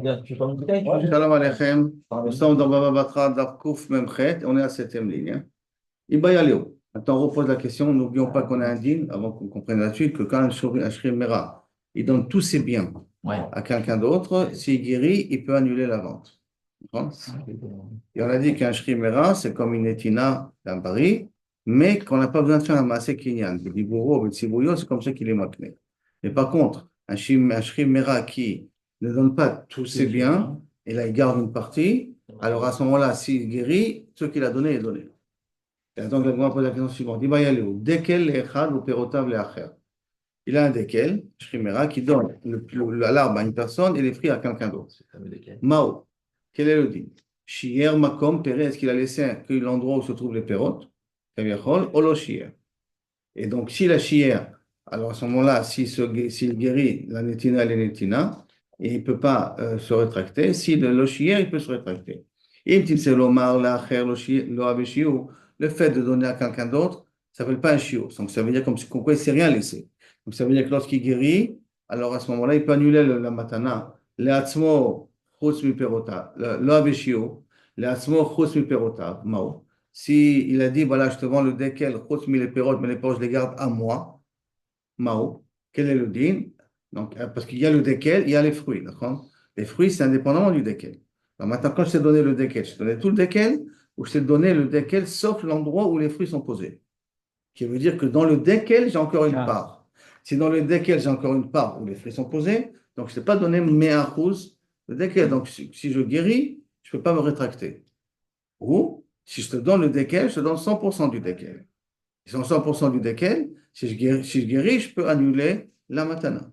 Shalom Aleichem. Nous sommes dans Baba Batra, Daf Kouf Memchet, on est à la 7e ligne. Ibayaleo. Maintenant, on repose la question. N'oublions pas qu'on a un din, avant qu'on comprenne la suite, que quand un Shrim Mera, il donne tous ses biens à quelqu'un d'autre, s'il guérit, il peut annuler la vente. Et on a dit qu'un Shrim Mera, c'est comme une étina d'un pari, mais qu'on n'a pas besoin de faire un Maaseh Kinyan. Le Dibouro, le Tzibouyo, c'est comme ça qu'il est makné. Mais par contre, un Shrim Mera qui ne donne pas tous ses biens, et là il garde une partie, alors à ce moment-là, s'il guérit, ce qu'il a donné est donné. Et donc, la pose la question suivante. Il va y aller où? Dekel echad ou perotav leacher. Il a un dekel, shrimera, qui donne l'arbre à une personne et les fruits à quelqu'un d'autre. Mao. Quel est le dit? Shier makom pere, est-ce qu'il a laissé l'endroit où se trouvent les perotes? Kaviachol, olo shier. Et donc, s'il a shier, alors à ce moment-là, s'il guérit la netina et les netina, et il ne peut pas se rétracter. Si le shier, il peut se rétracter. Im timse lomar laacher lo aveshiu. Le fait de donner à quelqu'un d'autre, ça ne s'appelle pas un chiot. Donc, ça veut dire comme quoi il ne s'est rien laissé. Donc, ça veut dire que lorsqu'il guérit, alors à ce moment-là, il peut annuler la matana. Leatzmo chutz mi perota. Lo aveshio. Leatzmo chutz mi perota. Mao. Si il a dit, voilà, je te vends le dekel, chutz mi les perot, mais les perot, je les garde à moi. Mao. Quel est le din? Donc, parce qu'il y a le dekel, il y a les fruits. D'accord? Les fruits, c'est indépendamment du dekel. Alors maintenant, quand je t'ai donné le dekel, je t'ai donné tout le dekel, ou je t'ai donné le dekel sauf l'endroit où les fruits sont posés. Qui veut dire que dans le dekel, j'ai encore une part. Si dans le dekel, j'ai encore une part où les fruits sont posés, donc je ne t'ai pas donné me'achuz le dekel. Donc si je guéris, je ne peux pas me rétracter. Ou si je te donne le dekel, je te donne 100% du dekel. Si c'est 100% du dekel, si je guéris, je peux annuler la matana.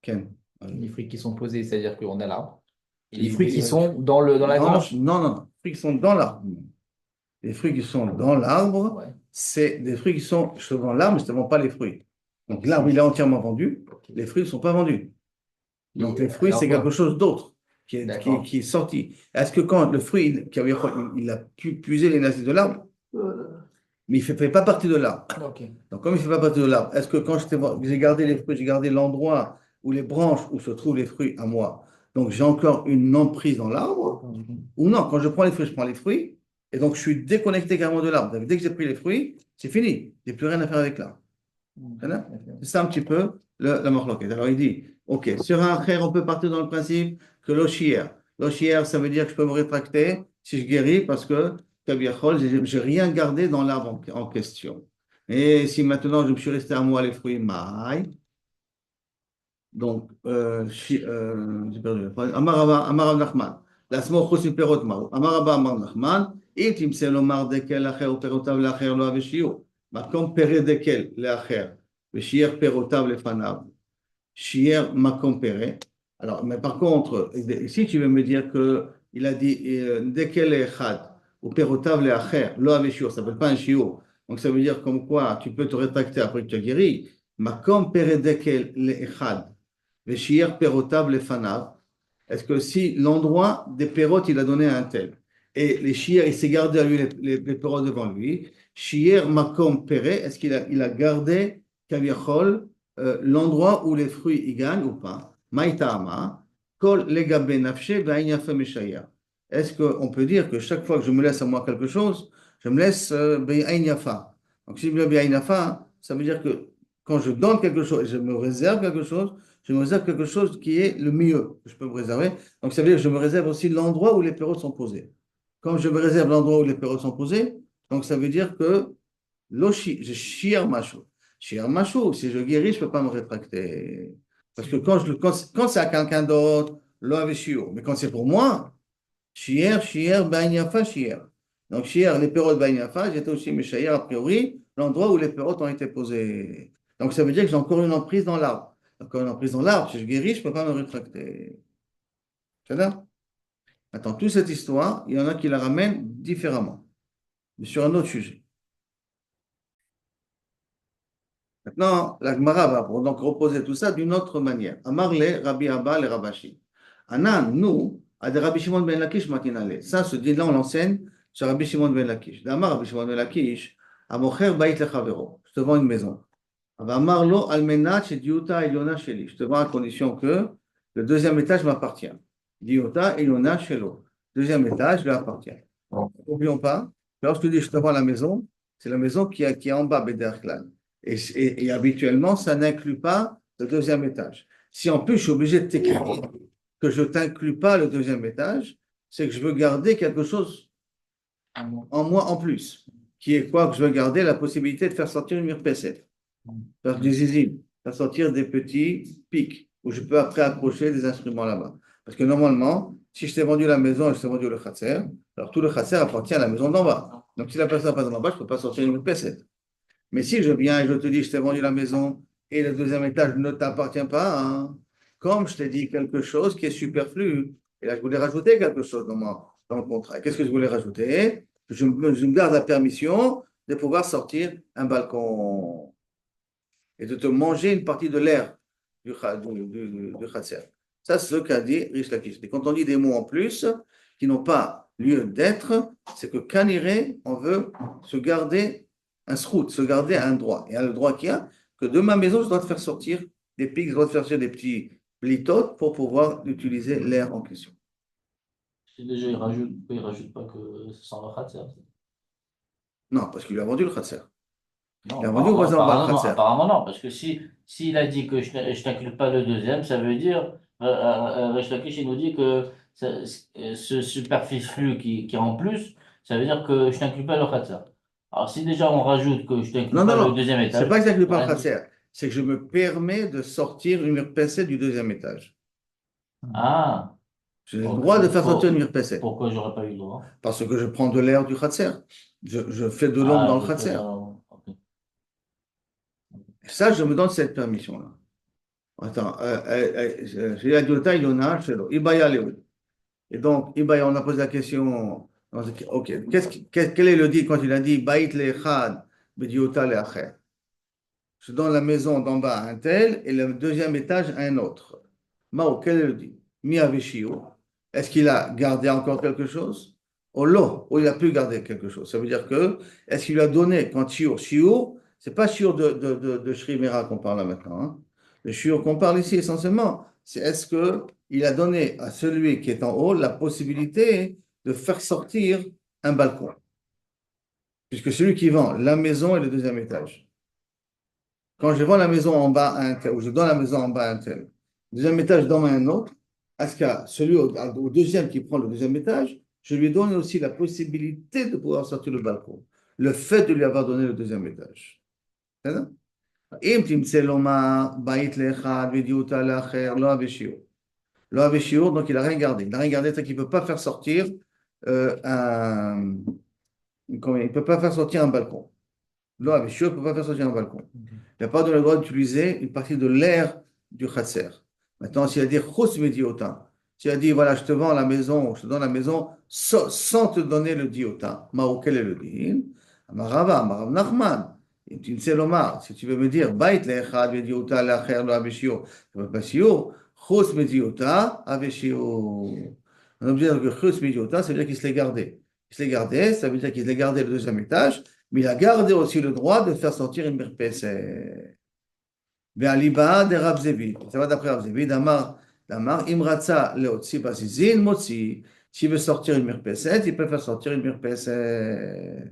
Ken. Les fruits qui sont posés, c'est-à-dire qu'on a l'arbre. Et les fruits qui sont dans la branche. Non. Les fruits qui sont dans l'arbre. Les fruits qui sont dans l'arbre, c'est des fruits qui sont, je te vends l'arbre, mais je ne te vends pas les fruits. Donc l'arbre, il est entièrement vendu, les fruits ne sont pas vendus. Donc les fruits, c'est quelque chose d'autre qui est sorti. Est-ce que quand le fruit, il a pu puiser les nazis de l'arbre, mais il ne fait pas partie de l'arbre. Donc comme il ne fait pas partie de l'arbre, est-ce que quand j'ai gardé les fruits, j'ai gardé l'endroit où les branches où se trouvent les fruits à moi, donc j'ai encore une emprise dans l'arbre, ou non, quand je prends les fruits, je prends les fruits, et donc je suis déconnecté carrément de l'arbre. Dès que j'ai pris les fruits, c'est fini, je n'ai plus rien à faire avec l'arbre. C'est ça un petit peu la marloquette. Alors il dit, ok, sur un khair, on peut partir dans le principe que l'oshier. L'oshier, ça veut dire que je peux me rétracter si je guéris parce que j'ai rien gardé dans l'arbre en question. Et si maintenant je me suis resté à moi les fruits, maï. Donc, j'ai perdu. Amar Nachman. La smo chus mi perot maro. Amar Nachman. אם תמצא לומר דקל לאחר ופירותיו לאחר לא אבשיעו. מקום פרא דקל לאחר ושיער פירותיו לפניו. שיער מקום פרא. Alors, mais par contre, ici tu veux me dire qu'il a dit דקל לאחד ופירותיו לאחר לא אבשיעו, ça ne s'appelle pas un chiot. Donc ça veut dire comme quoi tu peux te rétracter après que tu as guéri. מקום פרא דקל לאחד ושיער פירותיו לפניו. Est-ce que si l'endroit des pérotes il a donné à un tel et les chiers, il s'est gardé à lui les pérotes devant lui. Chier makom pere, est-ce qu'il a gardé kaviachol l'endroit où les fruits y gagnent ou pas? Maïtama, kol legabe nafshe ve'ainyafe meshaya. Est-ce qu'on peut dire que chaque fois que je me laisse à moi quelque chose, je me laisse be'ainyafa? Donc si je me laisse be'ainyafa, ça veut dire que quand je donne quelque chose, je me réserve quelque chose, je me réserve quelque chose qui est le mieux que je peux me réserver. Donc ça veut dire que je me réserve aussi l'endroit où les pérotes sont posées. Comme je me réserve l'endroit où les pérotes sont posées, donc ça veut dire que je shir machou. Shir machou, si je guéris, je ne peux pas me rétracter. Parce que quand c'est à quelqu'un d'autre, lo aveshio. Mais quand c'est pour moi, shir, ben yafa, shir. Donc shir, les pérotes ben yafa, j'étais aussi meshayer a priori, l'endroit où les pérotes ont été posées. Donc ça veut dire que j'ai encore une emprise dans l'arbre. Encore une emprise dans l'arbre, si je guéris, je ne peux pas me rétracter. C'est là? Attends, toute cette histoire, il y en a qui la ramènent différemment, mais sur un autre sujet. Maintenant, la Gemara va donc reposer tout ça d'une autre manière. Amar le Rabbi Abba le Rabashi. Anan, nous, à des Rabbi Shimon ben Lakish matinale. Ça, ce dit-là, on l'enseigne sur Rabbi Shimon ben Lakish. D'Amar Rabbi Shimon ben Lakish, Amocher bait lechavero. Je te vends une maison. Amar lo almenat shediuta eliona sheli. Je te vends à condition que Le deuxième étage m'appartient. Diota, il en a chez l'autre. Deuxième étage lui appartient. N'oublions pas, lorsque je dis je te vends la maison, c'est la maison qui est en bas, Bederklan. Et habituellement, ça n'inclut pas le deuxième étage. Si en plus je suis obligé de t'écrire que je ne t'inclus pas le deuxième étage, c'est que je veux garder quelque chose en moi en plus. Qui est quoi? Que je veux garder la possibilité de faire sortir une mirpesset, faire du zizim, faire sortir des petits pics où je peux après accrocher des instruments là-bas. Parce que normalement, si je t'ai vendu la maison et je t'ai vendu le khatser, alors tout le khatser appartient à la maison d'en bas. Donc si la personne passe en bas, je ne peux pas sortir une mirpesset. Mais si je viens et je te dis, je t'ai vendu la maison et le deuxième étage ne t'appartient pas, hein, comme je t'ai dit quelque chose qui est superflu, et là je voulais rajouter quelque chose dans le contrat. Qu'est-ce que je voulais rajouter? Je me garde la permission de pouvoir sortir un balcon et de te manger une partie de l'air du Khatser. Ça, c'est ce qu'a dit Rish Lakish. Et quand on dit des mots en plus qui n'ont pas lieu d'être, c'est que Kaniré, on veut se garder un srout, se garder un droit. Et le droit qu'il y a, que de ma maison, je dois te faire sortir des pics, je dois te faire sortir des petits litotes pour pouvoir utiliser l'air en question. Si déjà, il rajoute pas que c'est sans le khatser. Non, parce qu'il lui a vendu le Khatser. Non, Il a vendu au voisin en bas le apparemment, Khatser. apparemment non, parce que s'il a dit que je t'inclus pas le deuxième, ça veut dire, Resh Lakish, il nous dit que ce superflu qui est en plus, ça veut dire que je t'inclus pas le khatser. Alors si déjà on rajoute que je t'inclus Non, non, pas le non. deuxième C'est étage, pas que ça inclut pas le rien dit. Khatser. C'est que je me permets de sortir une mirpesset du deuxième étage. Ah, J'ai le donc, droit de faire sortir une mirpesset. pourquoi j'aurais pas eu le droit? Parce que je prends de l'air du Khatser. Je fais de l'ombre Ah, dans le je fais Khatser. ok. Et ça, je me donne cette permission-là. Attends, j'ai la diota, il y en a, chez l'autre. Ibaya Léoud. Et donc, Ibaya, on a posé la question. Ok, quel est le dit quand il a dit Baït lechad, bediota leacher? Je donne la maison d'en bas à un tel et le deuxième étage à un autre. Mao, quel est le dit? Mi avishio. Est-ce qu'il a gardé encore quelque chose? Ou lo, ou il a pu garder quelque chose. Ça veut dire que, est-ce qu'il lui a donné, quand shiur, c'est pas shiur de Shri Mera qu'on parle là maintenant. Hein. Le shiur qu'on parle ici essentiellement, c'est est-ce qu'il a donné à celui qui est en haut la possibilité de faire sortir un balcon. Puisque celui qui vend la maison est le deuxième étage. Quand je vends la maison en bas à un tel, ou je donne la maison en bas à un tel, deuxième étage, je donne à un autre, à ce cas, celui au deuxième qui prend le deuxième étage, je lui donne aussi la possibilité de pouvoir sortir le balcon. Le fait de lui avoir donné le deuxième étage. אם תמצא לומר בית לאחד ודיוטה לאחר, לא avait שיעור. לא avait שיעור, donc il n'a rien gardé. Il n'a rien gardé, c'est qu'il ne peut pas faire sortir il ne peut pas faire sortir un balcon. Lo avait shiur, il ne peut pas faire sortir un balcon. Il n'a pas donné le droit d'utiliser une partie de l'air du khatser. Maintenant, s'il a dit chos mediota, s'il a dit voilà, je te vends la maison, je te donne la maison sans te donner le diota, Mao, quel est le din? Amarava, Amarav Nachman. Et tu ne sais l'omar, si tu veux me dire bait le'echad mediota le'acher lo avait shiur, ça ne veut pas shiur, chos mediota avait shiur. On a dire que chos mediota, ça veut dire qu'il se l'est gardé. Il se l'est gardé, ça veut dire qu'il se l'est gardé le deuxième étage. Mais il a gardé aussi le droit de faire sortir une mirpesset. Ve'aliba de Rav Zevid. Ça va d'après Rav Zevid. Amar, imratza leotzi basizin motzi. S'il veut sortir une mirpesset, il peut faire sortir une mirpesset.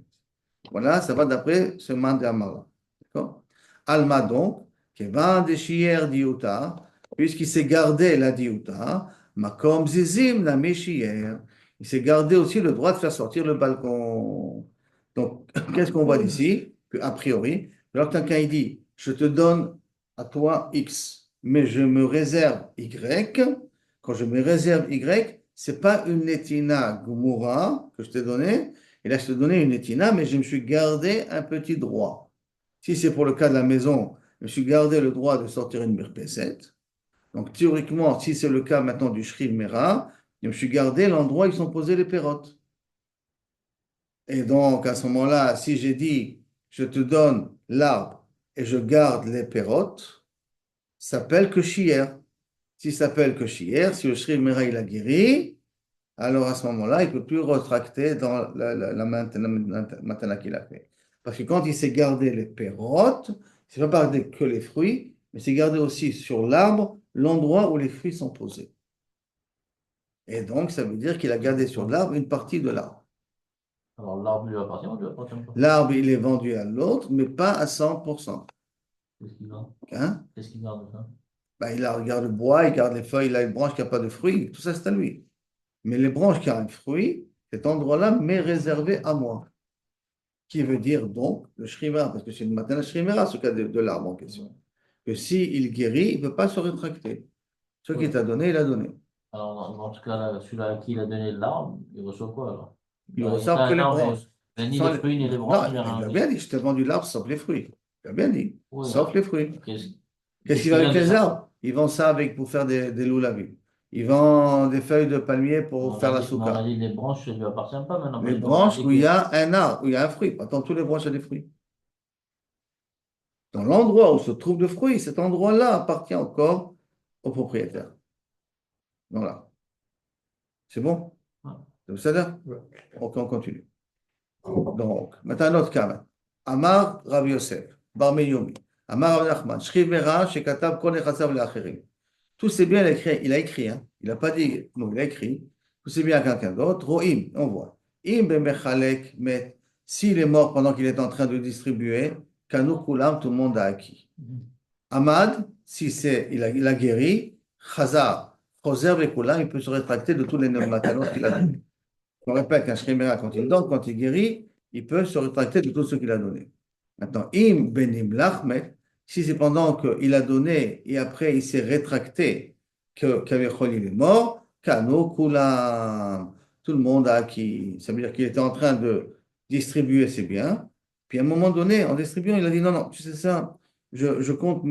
Voilà, ça va d'après ce man de Amar. D'accord? Alma donc, kevan de shier diuta, puisqu'il s'est gardé la diuta, makom zizim la meshier. Il s'est gardé aussi le droit de faire sortir le balcon. Donc, qu'est-ce qu'on voit d'ici? A priori, alors quelqu'un il dit, je te donne à toi X, mais je me réserve Y. Quand je me réserve Y, c'est pas une netina gumura que je t'ai donnée. Et là, je te donnais une netina, mais je me suis gardé un petit droit. Si c'est pour le cas de la maison, je me suis gardé le droit de sortir une mirpesset. Donc, théoriquement, si c'est le cas maintenant du shriv mera, je me suis gardé l'endroit où ils sont posés les pérotes. Et donc, à ce moment-là, si j'ai dit, je te donne l'arbre et je garde les pérotes, ça s'appelle que chier. Si ça s'appelle que chier, si le shriv mera il a guéri, alors à ce moment-là, il ne peut plus retracter dans la matana qu'il a fait. Parce que quand il s'est gardé les pérotes, c'est pas gardé que les fruits, mais c'est gardé aussi sur l'arbre l'endroit où les fruits sont posés. Et donc, ça veut dire qu'il a gardé sur l'arbre une partie de l'arbre. Alors, l'arbre lui appartient ou lui appartient pas? L'arbre, il est vendu à l'autre, mais pas à 100%. Qu'est-ce qu'il garde? Hein? Qu'est-ce qu'il garde de ça? Ben, il garde le bois, il garde les feuilles, il a une branche qui n'a pas de fruits, tout ça c'est à lui. Mais les branches qui ont un fruit, cet endroit-là m'est réservé à moi. Qui veut dire donc le shrimera, parce que c'est une matana shrimera, ce cas de l'arbre en question. Que s'il guérit, il ne peut pas se rétracter. Ce qu'il t'a donné, il a donné. Alors, dans ce cas-là, celui-là à qui il a donné l'arbre, il reçoit quoi alors? Il Il ressort a que un les arbre, branches. mais ni Sans les fruits ni les branches, il n'y a Non, il rien. a bien dit, je t'ai vendu l'arbre sauf les fruits. Il a bien dit, Oui, sauf les fruits. qu'est-ce Qu'est-ce qu'il qu'il va vient avec de les ça? arbres? Il vend ça pour faire des loulavim. Il vend des feuilles de palmier pour faire la Mais on a souka. dit les branches, ça ne lui appartient pas maintenant. Les Parce qu'on a branches dit où il y que. a un arbre, où il y a un fruit. Attends, tous les branches ont des fruits. Dans l'endroit où se trouve le fruit, cet endroit-là appartient encore au propriétaire. Voilà. C'est bon? C'est ça? Ok, on continue. Donc, maintenant un autre cas. Amar Rav Yosef, Bar Meyomi, Amar Rav Nachman, Shriv Mera, Shekatab Kol Nechassav Le'acherim. Tout c'est bien écrit, il a écrit, hein. Il n'a pas dit, non, il a écrit. Tout c'est bien à quelqu'un d'autre. Ro'im, on voit. Im Bemechalek Met, s'il est mort pendant qu'il est en train de distribuer, Kanu Kulam, tout le monde a acquis. Ahmad, si il a guéri, Chazar, Choser Kulam, il peut se rétracter de tous les matanos qu'il a donnés. On répète qu'un shrimera, quand il donne, quand il guérit, il peut se rétracter de tout ce qu'il a donné. Maintenant, im benim lachmet, si c'est pendant qu'il a donné et après il s'est rétracté qu'Avichol il est mort, kano kulam, tout le monde a acquis. Ça veut dire qu'il était en train de distribuer ses biens. Puis à un moment donné, en distribuant, il a dit non, non, tu sais ça, je compte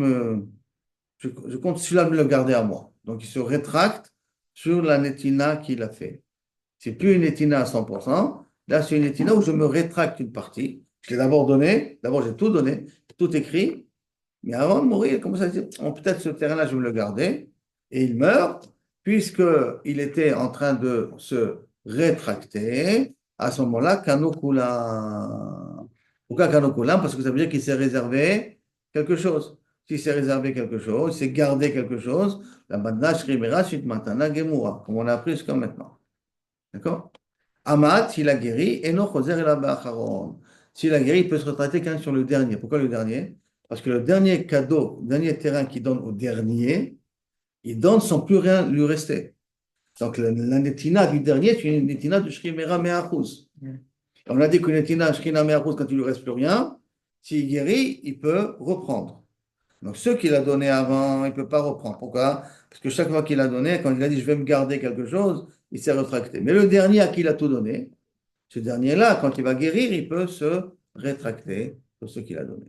je compte celui-là me le garder à moi. Donc il se rétracte sur la netina qu'il a fait. C'est plus une étina à 100%. Là, c'est une étina où je me rétracte une partie. Je l'ai d'abord donné. D'abord, j'ai tout donné, tout écrit. Mais avant de mourir, il commence à dire, oh, peut-être ce terrain-là, je vais me le garder. Et il meurt, puisqu'il était en train de se rétracter. À ce moment-là, Kanokula. Pourquoi Kanokula? Parce que ça veut dire qu'il s'est réservé quelque chose. S'il s'est réservé quelque chose, il s'est gardé quelque chose, la Badna Shrimera Shit Matana Gemura, comme on a appris jusqu'à maintenant. D'accord? Amat, s'il a guéri, et non Choser et la S'il a guéri, il peut se retraiter qu'un sur le dernier. Pourquoi le dernier? Parce que le dernier cadeau, le dernier terrain qu'il donne au dernier, il donne sans plus rien lui rester. Donc la netina du dernier, c'est une netina de Shrimera Meachus. On a dit qu'une netina Shrimera Meachus, quand il ne lui reste plus rien, s'il guérit, il peut reprendre. Donc ceux qu'il a donné avant, il ne peut pas reprendre. Pourquoi? Parce que chaque fois qu'il a donné, quand il a dit je vais me garder quelque chose, il s'est rétracté. Mais le dernier à qui il a tout donné, ce dernier-là, quand il va guérir, il peut se rétracter de ce qu'il a donné.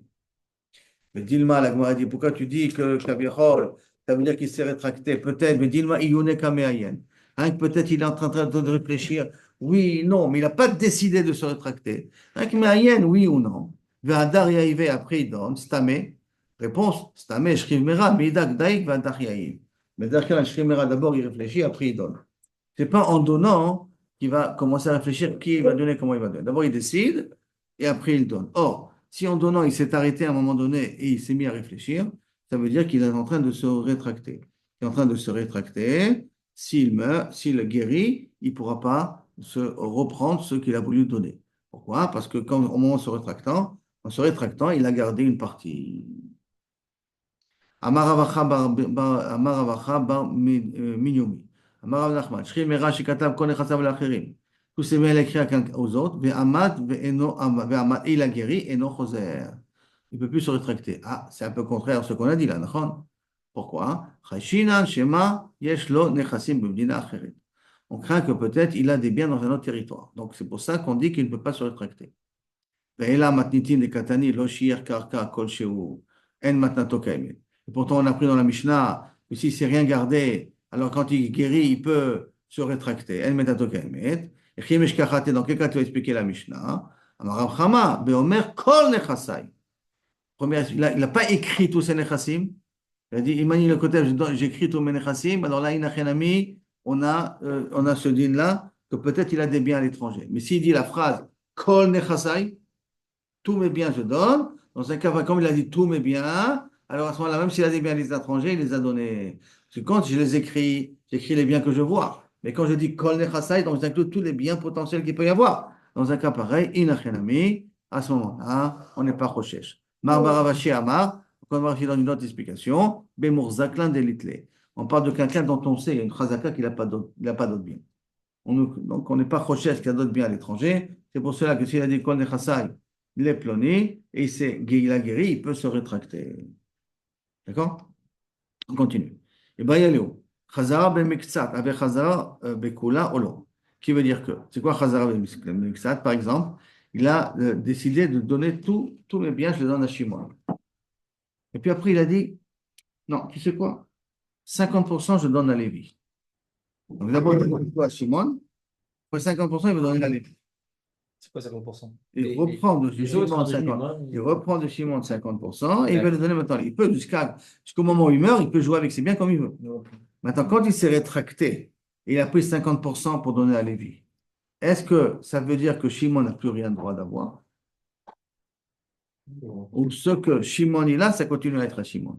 Mais Dilma, la Gemara dit, pourquoi tu dis que Kavichol, ça veut dire qu'il s'est rétracté? Peut-être, mais Dilma, Iyune Kameayen. Hein, peut-être il est en train de réfléchir. Oui, non, mais il n'a pas décidé de se rétracter. Hein, Kameayen, oui ou non? V'adar Yaïve, après il donne, Stamé. Réponse, Stamé, Shrimera, Midak Daik, V'adar Yaïv. Mais d'accord, Shrimera, d'abord il réfléchit, après il donne. C'est pas en donnant qu'il va commencer à réfléchir qui il va donner, comment il va donner. D'abord, il décide et après, il donne. Or, si en donnant, il s'est arrêté à un moment donné et il s'est mis à réfléchir, ça veut dire qu'il est en train de se rétracter. Il est en train de se rétracter. S'il meurt, s'il guérit, il ne pourra pas se reprendre ce qu'il a voulu donner. Pourquoi? Parce que quand, au moment en se rétractant, il a gardé une partie. Amaravacha bar minyomi. Amarav Nachman. Shri mera shikatab kol nechasav l'acherim. Tous ces mails écrits aux autres. Ve'amad ve'amad. Il a guéri et non choser. Il ne peut plus se rétracter. Ah, c'est un peu contraire à ce qu'on a dit là, d'accord? Pourquoi? Chashinan shema yesh lo nechasim b'mdina acherim. On craint que peut-être il a des biens dans un autre territoire. Donc c'est pour ça qu'on dit qu'il ne peut pas se rétracter. Ve'ela matnitin de katani lo shir karka kol shehu en matnato kaimet. Et pourtant, on a appris dans la Mishnah que s'il ne s'est rien gardé, alors quand il guérit, il peut se rétracter. El metato kaimet. Et chimesh kachate, dans quel cas tu vas expliquer la Mishnah? Amarav chama, beomer kol nechasai. Il n'a pas écrit tous ses nechassim. Il a dit, Imani le côté, j'écris tous mes nechassim. Alors là, inachenami, on a ce din-là, que peut-être il a des biens à l'étranger. Mais s'il dit la phrase kol nechasai, tous mes biens je donne, dans un cas, comme il a dit tous mes biens, alors à ce moment-là, même s'il a des biens à l'étranger, il les a donnés. Parce que quand je les écris, j'écris les biens que je vois. Mais quand je dis kol nechasai, donc j'inclus tous les biens potentiels qu'il peut y avoir. Dans un cas pareil, inachenami, à ce moment-là, on n'est pas rochesh. Marbaravashi Amar, on va dans une autre explication, Bemurzaklin delitle. On parle de quelqu'un dont on sait, il y a une chazaka qu'il n'a pas d'autre bien. Donc on n'est pas rochesh qu'il y a d'autres biens à l'étranger. C'est pour cela que s'il a dit kol nechasai, il est ploni, et il a guéri, il peut se rétracter. D'accord? On continue. Et bien, il y a Léo. Chazara ben Mektsat avec Chazara Bekula Olo. Qui veut dire que, c'est quoi Chazara ben Mektsat? Par exemple, il a décidé de donner tous mes biens, je les donne à Shimon. Et puis après, il a dit, non, tu sais quoi? 50% je donne à Lévi. Donc d'abord, il donne tout à Shimon, après 50%, il va donner à Lévi. C'est quoi 50%? Il reprend de les autres, Shimon de 50%. Shimon, Il reprend de Shimon 50% et il va D'accord. le donner maintenant. Il peut jusqu'au moment où il meurt, il peut jouer avec ses biens comme il veut. Maintenant, quand il s'est rétracté, il a pris 50% pour donner à Lévi. Est-ce que ça veut dire que Shimon n'a plus rien droit d'avoir? Ou ce que Shimon il a, ça continue à être à Shimon?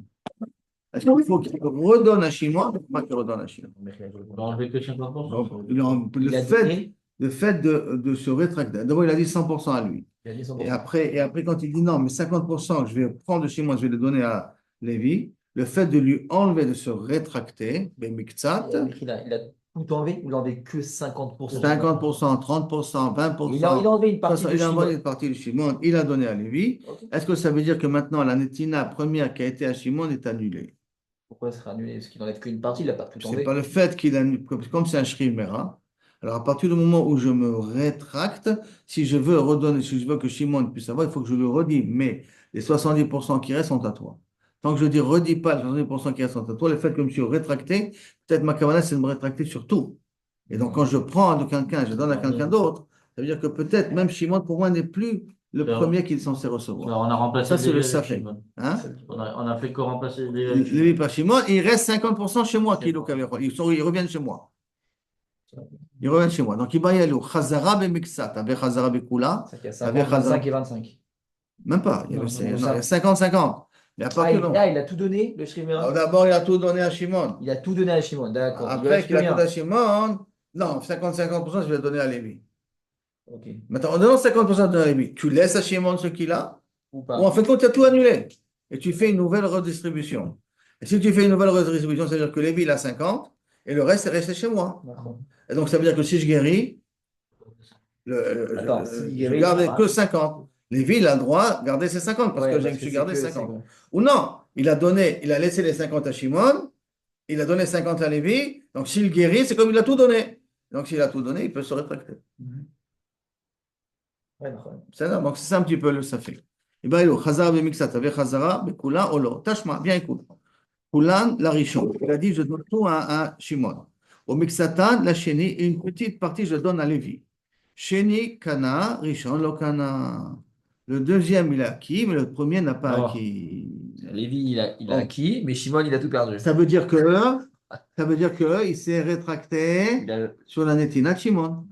Est-ce qu'il faut qu'il redonne à Shimon ou pas qu'il redonne à Shimon? on va enlever que 50%. Donc, Il a donné, le fait de se rétracter, d'abord il a dit 100% à lui. il a dit 100%. Et après, quand il dit non, mais 50%, je vais prendre de Shimon, je vais le donner à Lévi, le fait de lui enlever, de se rétracter, ben miktsat, Il a tout enlevé, il a enlevé que 50%. 50%, 30%, Il a 20%, enlevé une partie de il a envoyé Shimon. une partie de Shimon, il a donné à Lévi. Ok. Est-ce que ça veut dire que maintenant la Netina première qui a été à Shimon est annulée? Pourquoi ça serait annulé? Parce qu'il n'enlève qu'une partie, il n'a pas tout C'est enlevé. pas le fait qu'il annule, comme c'est un Shri Mera. Alors à partir du moment où je me rétracte, si je veux redonner, si je veux que Shimon puisse avoir, il faut que je le redis. Mais les 70% qui restent sont à toi. Tant que je dis redis pas les 70% qui restent sont à toi, le fait que je me suis rétracté, peut-être ma kavana c'est de me rétracter sur tout. Et donc, quand je prends de quelqu'un, je donne à quelqu'un d'autre, ça veut dire que peut-être même Shimon, pour moi, n'est plus le premier qu'il est censé recevoir. On a remplacé Ça, c'est le Lévi avec safek. Shimon. Hein? On a fait que remplacer Lévi avec Shimon. Lévi par Shimon, il reste 50% chez moi, Chez qui moi. ils reviennent chez moi. Ils reviennent chez moi. Donc, il va y aller au Chazara be-Miksat, avec Chazara be-Kula, C'est qu'il y a avec 50, Chazara. 25 et 25. Même pas, il y Non, avait non, non, il y a 50-50. Mais à Ah, partir de... il a tout donné, le Shrimera. Alors, d'abord, il a tout donné à Shimon. Il a tout donné à Shimon, d'accord. Il lui Après reste qu'il a plus tout rien. à Shimon, non, 50-50%, je vais le donner à Lévi. Ok. Maintenant, en donnant 50% de Lévi, tu laisses à Shimon ce qu'il a, Ou ou pas. en fait, tu as tout annulé. Et tu fais une nouvelle redistribution. Et si tu fais une nouvelle redistribution, ça veut dire que Lévi, il a 50, et le reste est resté chez moi. D'accord. Et donc, ça veut dire que si je guéris, Attends, je s'il guérit, garde ça que va. 50. Lévi, il a le droit de garder ses 50 parce Ouais, que je parce me que suis c'est gardé que 50. c'est- Ou non, il a laissé les 50 à Shimon, il a donné 50 à Lévi. Donc, s'il guérit, c'est comme il a tout donné. Donc, s'il a tout donné, il peut se rétracter. Ouais, d'accord. C'est ça, donc c'est ça un petit peu le safek. Et bien, il Chazara b'miksat, avec Chazara, b'kula, olo. Tashma, bien écoute. Kulan, la richon. Il a dit, je donne tout à Shimon. Au miksatan, la chéni, et une petite partie, je donne à Lévi. Chéni, kana, richon, lo kana. Le deuxième, il a acquis, mais le premier n'a pas Non. acquis. Lévi, il a Oh. acquis, mais Shimon, il a tout perdu. Ça veut dire que il s'est rétracté Il a- sur la netina de Shimon.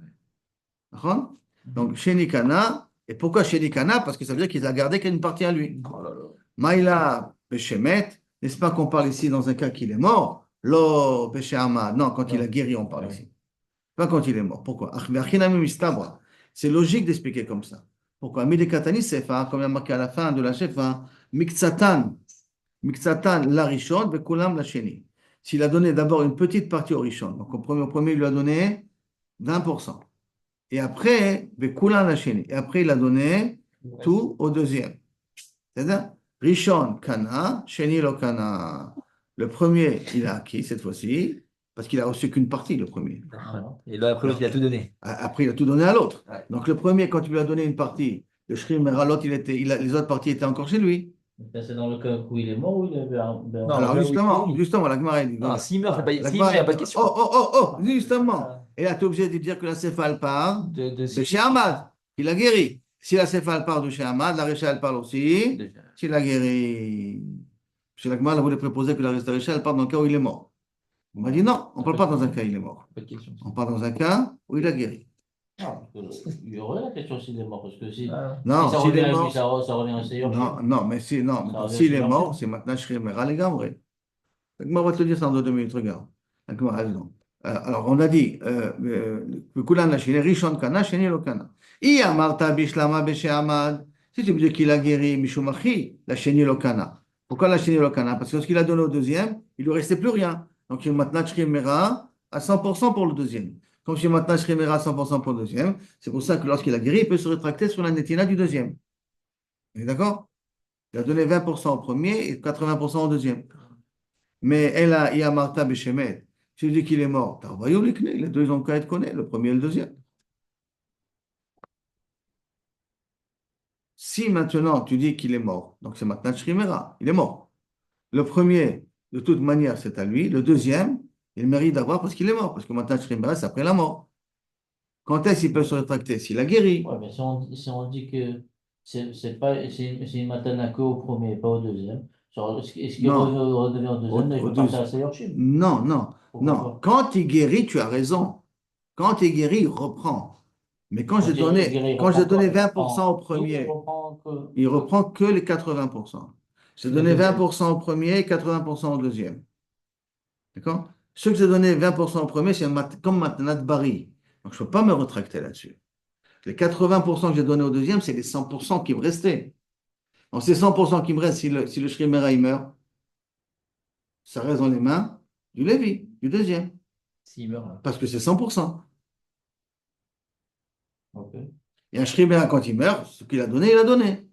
D'accord. Donc, chéni, kana. Et pourquoi chéni, kana? Parce que ça veut dire qu'il a gardé qu'une partie à lui. Oh là là. Maïla Beshemet, n'est-ce pas qu'on parle ici dans un cas qu'il est mort? Lo Besheama, non, quand il a guéri, on parle ici. Pas quand il est mort. Pourquoi? C'est logique d'expliquer comme ça. Pourquoi? Midekatani Sefa, comme il y a marqué à la fin de la Shefa, Miktsatan, Miktsatan la Rishon, Bekulam la Sheni. S'il a donné d'abord une petite partie au Rishon, donc au premier, il lui a donné 20%. Et après, Bekulam la Sheni. Et après, il a donné tout au deuxième. C'est-à-dire, Rishon Kana, Sheni lo Kana. Le premier, il a acquis cette fois-ci, parce qu'il a reçu qu'une partie, le premier. Et là, après, l'autre, il a tout donné. Après, il a tout donné à l'autre. Ouais. Donc, le premier, quand tu lui as donné une partie, le Shrim Meralot, les autres parties étaient encore chez lui. C'est dans le cas où il est mort ou il est Non, Alors, là où justement, la Gemara, elle dit. Non, s'il meurt, La s'il meurt, il Gemara, n'y a pas de question. Oh, justement. Et là, tu es obligé de dire que la Céphale part de chez Ahmad. Il a guéri. Si la Céphale part de chez Ahmad, la Récha, elle parle aussi. S'il a guéri. Chez la Gemara, elle voulait proposer que la Récha, elle part dans le cas où il est mort. On m'a dit non, on ne parle pas dans un cas où il est mort. Pas de question. On parle dans un cas où il a guéri. Il y aurait la question s'il est mort, parce que si, Non, si ça s'il revient est à lui, mort. ça revient à Seigneur. Non, mais Ça revient s'il est sur mort, l'argent. c'est maintenant Shri Mera les Gamre. On va te le dire ça dans 2 minutes, regarde. Alors, on a dit, Kulan la Shine, Rishon Kana, Sheni lo Kana. I amarta bishlama beshe'amad. Si tu me dis qu'il a guéri Mishumachi, la Sheni lo Kana. Pourquoi la Sheni lo Kana? Parce que lorsqu'il a donné au deuxième, il ne lui restait plus rien. Donc, il maintenant Shrimera à 100% pour le deuxième. Comme si maintenant Shrimera à 100% pour le deuxième, c'est pour ça que lorsqu'il a guéri, il peut se rétracter sur la netina du deuxième. Vous êtes d'accord? Il a donné 20% au premier et 80% au deuxième. Mais elle a Iamarta Beshemet. Tu dis qu'il est mort. Les deux ont qu'à être connus, le premier et le deuxième. Si maintenant tu dis qu'il est mort, donc c'est maintenant Shrimera, il est mort. Le premier, de toute manière, c'est à lui. Le deuxième, il mérite d'avoir parce qu'il est mort. Parce que maintenant Shrimera, c'est après la mort. Quand est-ce qu'il peut se rétracter? S'il a guéri. Ouais, mais si on dit que c'est une matana que au premier, pas au deuxième, genre, est-ce qu'il Non. redevient au deuxième, il Au peut partir à deuxième. Sayorshim? Non, non, Pourquoi non. pas? Quand il guérit, tu as raison. Quand il guérit, il reprend. Mais quand Quand j'ai il guérit, quand j'ai donné il 20% reprend au tout, il premier, reprend que. il reprend que les 80%. J'ai donné 20% au premier et 80% au deuxième. D'accord? Ce que j'ai donné 20% au premier, c'est comme maintenant de Barry. Donc, je ne peux pas me retracter là-dessus. Les 80% que j'ai donné au deuxième, c'est les 100% qui me restaient. Donc, ces 100% qui me restent, si le Shrimera il meurt, ça reste dans les mains du Lévi, du deuxième. S'il meurt, là. Parce que c'est 100%. Ok. Et un Shrimera, quand il meurt, ce qu'il a donné, il a donné.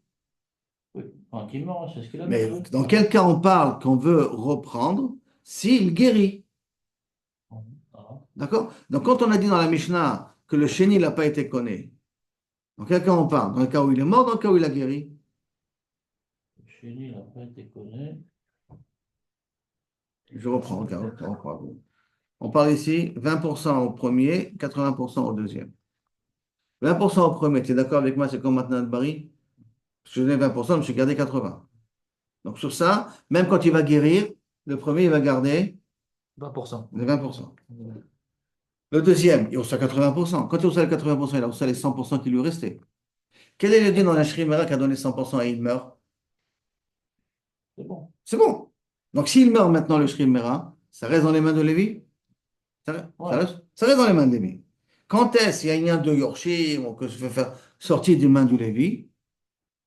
Oui, quand il meurt, c'est ce qu'il a Mais dit. Oui. dans quel cas on parle qu'on veut reprendre s'il guérit? Voilà. D'accord? Donc, quand on a dit dans la Mishnah que le chéni n'a pas été connu, dans quel cas on parle? Dans le cas où il est mort, dans le cas où il a guéri? Chez lui, il n'a pas été connu. Je reprends, regarde, on reprend. On parle ici 20% au premier, 80% au deuxième. 20% au premier, tu es d'accord avec moi, c'est comme maintenant de Barry? Je donnais 20%, je me suis gardé 80%. Donc sur ça, même quand il va guérir, le premier, il va garder 20%. les 20%. Le deuxième, il reçoit 80%. Quand il reçoit les 80%, il a reçu les 100% qui lui restaient. Quel est le din dans la Shrimera qui a donné 100% et il meurt? C'est bon. C'est bon. Donc s'il meurt maintenant, le Shrimera, ça reste dans les mains de Lévi? Ouais. Ça reste dans les mains de Lévi. Quand est-ce qu'il y a une lien de Yorshim ou que je veux faire sortir des mains du Lévi?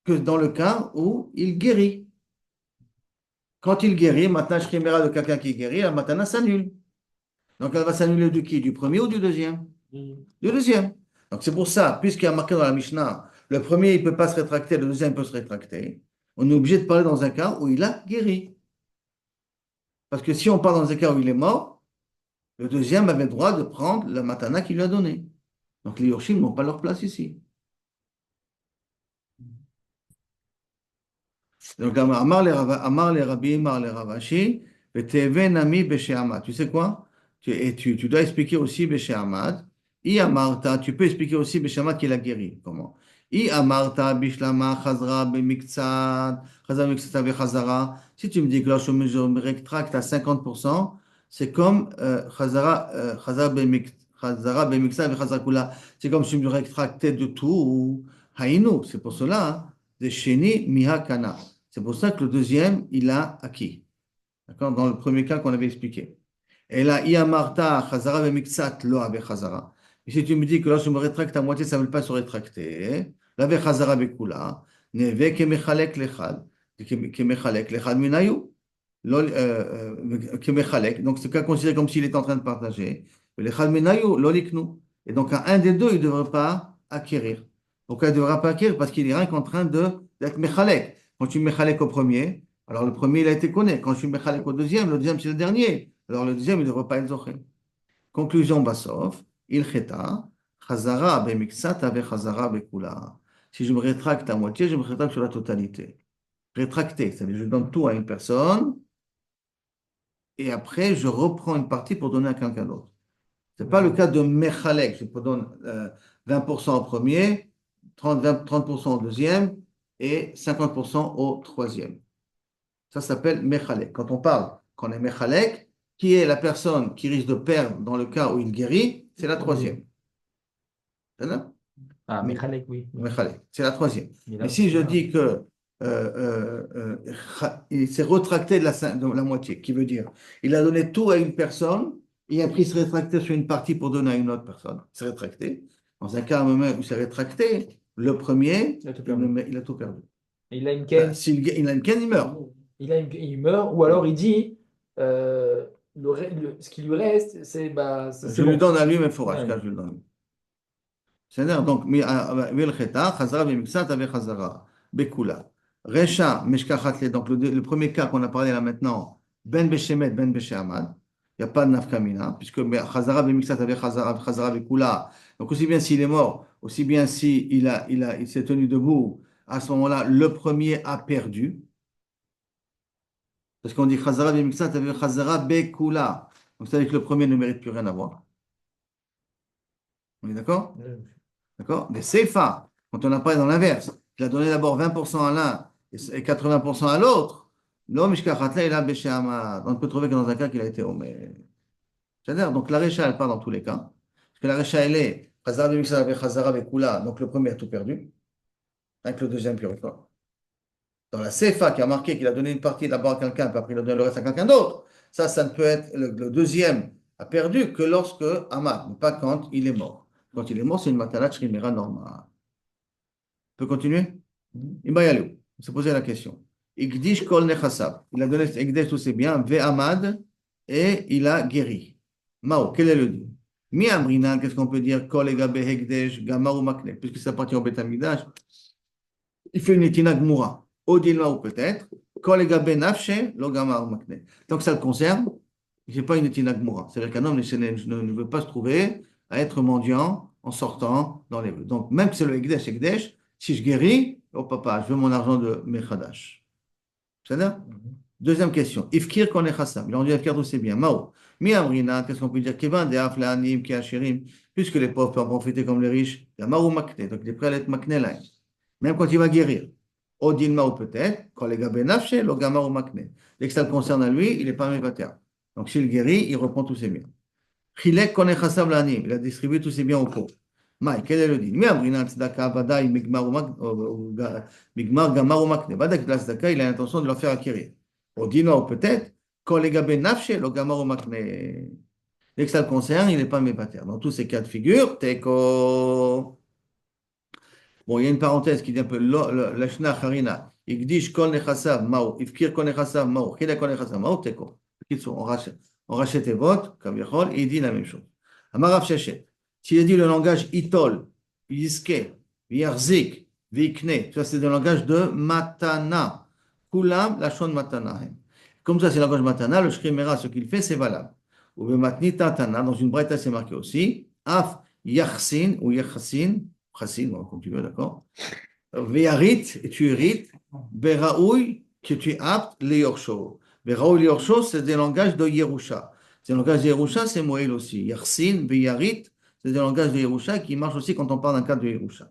Que dans le cas où il guérit. Quand il guérit, maintenant, Shrimera de quelqu'un qui guérit, la matana s'annule. Donc elle va s'annuler de qui? Du premier ou du deuxième? Mhm. Du deuxième. Donc c'est pour ça, puisqu'il y a marqué dans la Mishnah, le premier il ne peut pas se rétracter, le deuxième peut se rétracter. On est obligé de parler dans un cas où il a guéri. Parce que si on parle dans un cas où il est mort, le deuxième avait le droit de prendre la matana qu'il lui a donnée. Donc les Yorshim n'ont pas leur place ici. Donc, Amar les Rabbi, Amar les Ravashi, Veteve Nami Besheamad. Tu sais quoi? Tu dois expliquer aussi Besheamad. I Amarta, tu peux expliquer aussi Besheamad qu'il a guéri. Comment? I Amarta Bishlama Chazra Bemiktsat, Chazra Bemiktsat Bechazara. Si tu me dis que lorsque je me rétracte à 50%, c'est comme Chazara Bemiktsat Bechazara Kula. C'est comme si je me rétractais de tout. Ou Haïnou, c'est pour cela. Hein. De Sheni Miha Kana. C'est pour ça que le deuxième, il a acquis. D'accord? Dans le premier cas qu'on avait expliqué. Et là, Iamarta, Chazara, Bemixat, Lo, Abe Chazara. Et si tu me dis que là, je me rétracte à moitié, ça ne veut pas se rétracter. L'Abe Chazara, Bekula. Neve, Kemechalek, Lechad. Kemechalek, Lechad, Minayu. Kemechalek. Donc, c'est considéré comme s'il est en train de partager. Lechad, Minayu, Loliknu. Et donc, à un des deux, il ne devrait pas acquérir. Pourquoi il ne devra pas acquérir? Parce qu'il est rien qu'en train d'être Mechalek. Quand tu Mechalek au premier, alors le premier, il a été connu. Quand je suis Mechalek au deuxième, le deuxième, c'est le dernier. Alors le deuxième, il ne devrait pas être Zoché. Conclusion, Bassof, il cheta, Chazara bemixat ave Chazara bekula. Si je me rétracte à moitié, je me rétracte sur la totalité. Rétracter, c'est-à-dire je donne tout à une personne et après je reprends une partie pour donner à quelqu'un d'autre. Ce n'est pas le cas de Mechalek. Je te donne 20% au premier, 30% au deuxième et 50% au troisième. Ça s'appelle Mechalek. Quand on parle qu'on est Mechalek, qui est la personne qui risque de perdre dans le cas où il guérit, c'est la troisième. C'est là? Ah, Mechalek, oui. Mechalek, c'est la troisième. Mais Mais là, si je voilà. dis que il s'est rétracté de la moitié, qui veut dire, il a donné tout à une personne, et après il s'est rétracté sur une partie pour donner à une autre personne. Il s'est rétracté. Dans un cas, moment où il s'est rétracté, le premier, Il a tout perdu. il a tout perdu. Et il a une ken. Il a une ken, il meurt. Il meurt, ou alors il dit ce qui lui reste, c'est bah, Je lui donne à lui, mais forage, Ouais. car je le donne. C'est-à-dire, donc, Milcheta, Chazara, Bimixat, avec Chazara, Bekula. Recha, Meshkachat, donc le premier cas qu'on a parlé là maintenant, Ben Beshemet, Ben Besheamad, il n'y a pas de nafkamina, puisque Chazara, Bimixat, avec Chazara, Chazara, Bekula. Donc, aussi bien s'il est mort, aussi bien il s'est tenu debout, à ce moment-là, le premier a perdu. Parce qu'on dit Chazara, Bimixat, avec Chazara, Bekula. Donc, ça veut dire que le premier ne mérite plus rien à voir. On est d'accord? D'accord? Mais Seifa, quand on a parlé dans l'inverse, il a donné d'abord 20% à l'un et 80% à l'autre, l'homme, il a bêché on peut trouver que dans un cas qu'il a été omer. C'est-à-dire, donc la Recha, elle part dans tous les cas. Parce que la Recha, elle est Chazara b'miksa avec Chazara b'kula, donc le premier a tout perdu, avec le deuxième qui reçoit. Dans la Seifa, qui a marqué qu'il a donné une partie d'abord à quelqu'un, puis après il a donné le reste à quelqu'un d'autre, ça ne peut être le deuxième a perdu que lorsque Amad, mais pas quand il est mort. Quand il est mort, c'est une matala shrimera normale. On peut continuer? Ibayalou, on s'est posé la question. Igdish kol nechasab. Il a donné Igdish tous ses biens, Ve'amad, et il a guéri. Mao, quel est le dit? Mi amrina, qu'est-ce qu'on peut dire? Kol egabe hegdesh, gamar ou makne. Puisque ça appartient au Betamidash, il fait une etina gmura. Odilma ou peut-être. Kol egabe nafshe, lo gamar ou makne. Donc ça le concerne, il ne fait pas une etina gmura. C'est-à-dire qu'un homme ne veut pas se trouver à être mendiant en sortant dans les rues. Donc même que c'est le Hegdesh, si je guéris, oh papa, je veux mon argent de Mechadash. C'est ça? Deuxième question. Ifkir koné chassam. Il a rendu Ifkir tous ses biens. Mao. Mi amrina, qu'est-ce qu'on peut dire? Kevan de aflanim ki ashirim. Puisque les pauvres peuvent en profiter comme les riches. Il y a marou makne. Donc il est prêt à être makne là. Même quand il va guérir. Odin mao peut-être. Quand les gars benafshe, le gamarou makne. Dès que ça le concerne à lui, il n'est pas mévater. Donc s'il guérit, il reprend tous ses biens. Chilek koné chassam l'anim. Il a distribué tous ses biens aux pauvres. Maï, quel est le din? Miamrina tzedaka vadaï migmar gamar ou makne. Vadak la tzedaka, il a l'intention de leur faire acquérir. Au dino, peut-être, quand les gabé nafshe, le gamar ou makne. Dès que ça le concerne, il n'est pas mépater. Dans tous ces cas de figure, teko. Bon, il y a une parenthèse qui dit un peu l'ashna harina. Igdish kol nechasav mao, ifkir kol nechasav mao, chila kol nechasav mao, teko. On rachète et vote, comme Yachol, et il dit la même chose. Amarav Shechet. S'il a dit le langage itol, yiske, yarzik, vikne, ça c'est le langage de matana. Kulam, la shon matana. Comme ça c'est le langage matana, le shrimera, ce qu'il fait, c'est valable. Ou le matni tatana, dans une braïta c'est marqué aussi, af yachsin, ou yachsin, chassin, comme tu veux, d'accord. Veyarit, et tu hérites, beraoui, que tu es apte, le yorsho. Beraoui, le yorsho, c'est des langages de Yerusha. C'est le langage de Yerusha, c'est Moël aussi. Yachsin, veyarit, c'est des langages de Yerusha qui marchent aussi quand on parle d'un cas de Yerusha.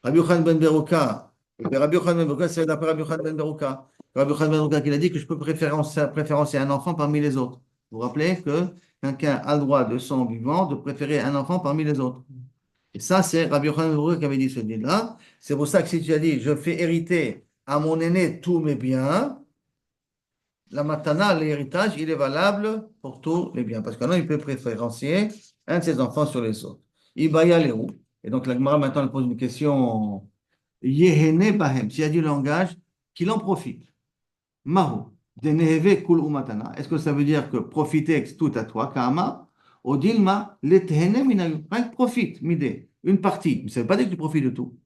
Rabbi Yochanan ben Berouka, Rabbi Yochanan ben Berouka, c'est d'après Rabbi Yochanan ben Berouka. Rabbi Yochanan ben Berouka qui a dit que je peux préférencer un enfant parmi les autres. Vous vous rappelez que quelqu'un a le droit de son vivant de préférer un enfant parmi les autres. Et ça, c'est Rabbi Yochanan ben Berouka qui avait dit ce dit-là. C'est pour ça que si tu as dit, je fais hériter à mon aîné tous mes biens, la matana, l'héritage, il est valable pour tous les biens. Parce qu'un homme, il peut préférencier un de ses enfants sur les autres. Ibaya Léou. Et donc, la Gemara maintenant elle pose une question. Yehene Bahem. S'il y a du langage, qu'il en profite. Mahu. De Neheve Kul Umatana. Est-ce que ça veut dire que profiter, c'est tout à toi, Kama? Odilma, Lethene Minayu. Profite, Mide. Une partie. Mais ça ne veut pas dire que tu profites de tout.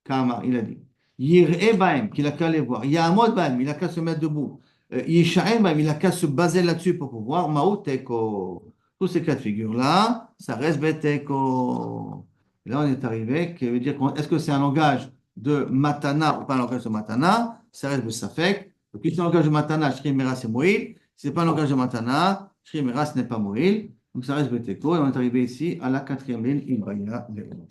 Kama, il a dit. Yir'e Bahem, qu'il a qu'à aller voir. Yahamod Bahem, il a qu'à se mettre debout. Yisha'em Bahem, il a qu'à se baser là-dessus pour pouvoir. Mahu Teko. Tous ces cas de figure-là, ça reste Beteko. Et là, on est arrivé, qui veut dire, est-ce que c'est un langage de matana ou pas un langage de matana? Ça reste Besafek. Donc, si c'est un langage de matana, Shrimera, c'est Moïl. Si ce n'est pas un langage de matana, Shrimera, ce n'est pas Moïl. Donc, ça reste Beteko. Et on est arrivé ici à la quatrième ligne, Ibaya Léon.